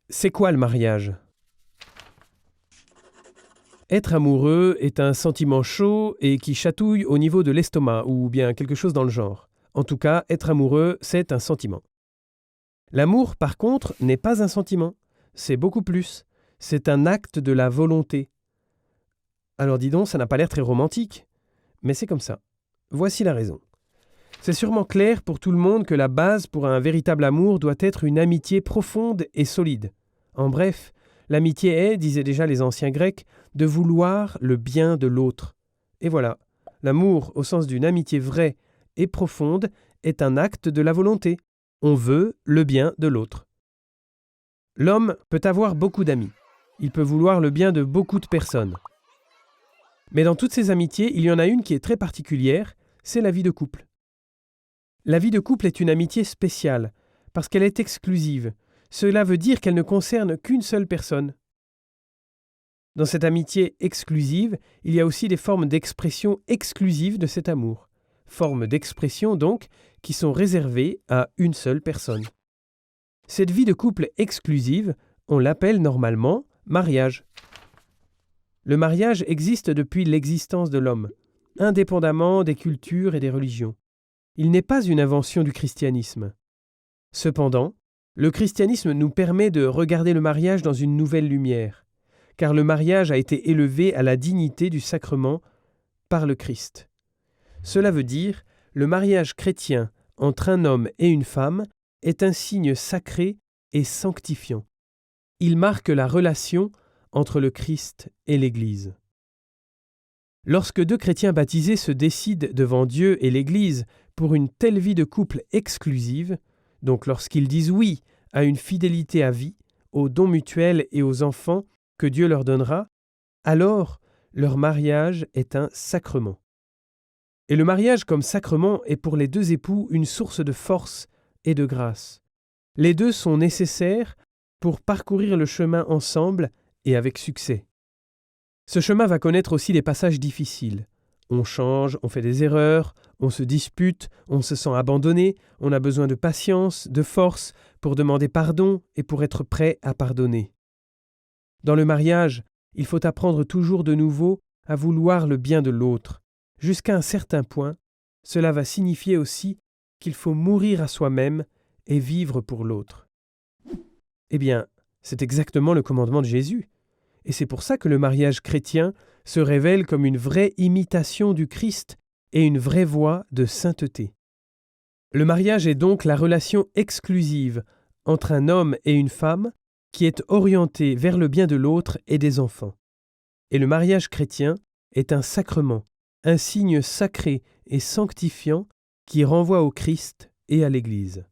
C'est quoi le mariage? Être amoureux est un sentiment chaud et qui chatouille au niveau de l'estomac ou bien quelque chose dans le genre. En tout cas, être amoureux, c'est un sentiment. L'amour, par contre, n'est pas un sentiment. C'est beaucoup plus. C'est un acte de la volonté. Alors dis donc, ça n'a pas l'air très romantique. Mais c'est comme ça. Voici la raison. C'est sûrement clair pour tout le monde que la base pour un véritable amour doit être une amitié profonde et solide. En bref, l'amitié est, disaient déjà les anciens Grecs, de vouloir le bien de l'autre. Et voilà, l'amour, au sens d'une amitié vraie et profonde, est un acte de la volonté. On veut le bien de l'autre. L'homme peut avoir beaucoup d'amis. Il peut vouloir le bien de beaucoup de personnes. Mais dans toutes ces amitiés, il y en a une qui est très particulière, c'est la vie de couple. La vie de couple est une amitié spéciale, parce qu'elle est exclusive. Cela veut dire qu'elle ne concerne qu'une seule personne. Dans cette amitié exclusive, il y a aussi des formes d'expression exclusives de cet amour. Formes d'expression, donc, qui sont réservées à une seule personne. Cette vie de couple exclusive, on l'appelle normalement mariage. Le mariage existe depuis l'existence de l'homme, indépendamment des cultures et des religions. Il n'est pas une invention du christianisme. Cependant, le christianisme nous permet de regarder le mariage dans une nouvelle lumière, car le mariage a été élevé à la dignité du sacrement par le Christ. Cela veut dire, le mariage chrétien entre un homme et une femme est un signe sacré et sanctifiant. Il marque la relation entre le Christ et l'Église. Lorsque deux chrétiens baptisés se décident devant Dieu et l'Église pour une telle vie de couple exclusive, donc lorsqu'ils disent oui à une fidélité à vie, aux dons mutuels et aux enfants que Dieu leur donnera, alors leur mariage est un sacrement. Et le mariage comme sacrement est pour les deux époux une source de force et de grâce. Les deux sont nécessaires pour parcourir le chemin ensemble et avec succès. Ce chemin va connaître aussi des passages difficiles. On change, on fait des erreurs, on se dispute, on se sent abandonné, on a besoin de patience, de force pour demander pardon et pour être prêt à pardonner. Dans le mariage, il faut apprendre toujours de nouveau à vouloir le bien de l'autre. Jusqu'à un certain point, cela va signifier aussi qu'il faut mourir à soi-même et vivre pour l'autre. Eh bien, c'est exactement le commandement de Jésus. Et c'est pour ça que le mariage chrétien se révèle comme une vraie imitation du Christ et une vraie voie de sainteté. Le mariage est donc la relation exclusive entre un homme et une femme qui est orientée vers le bien de l'autre et des enfants. Et le mariage chrétien est un sacrement, un signe sacré et sanctifiant qui renvoie au Christ et à l'Église.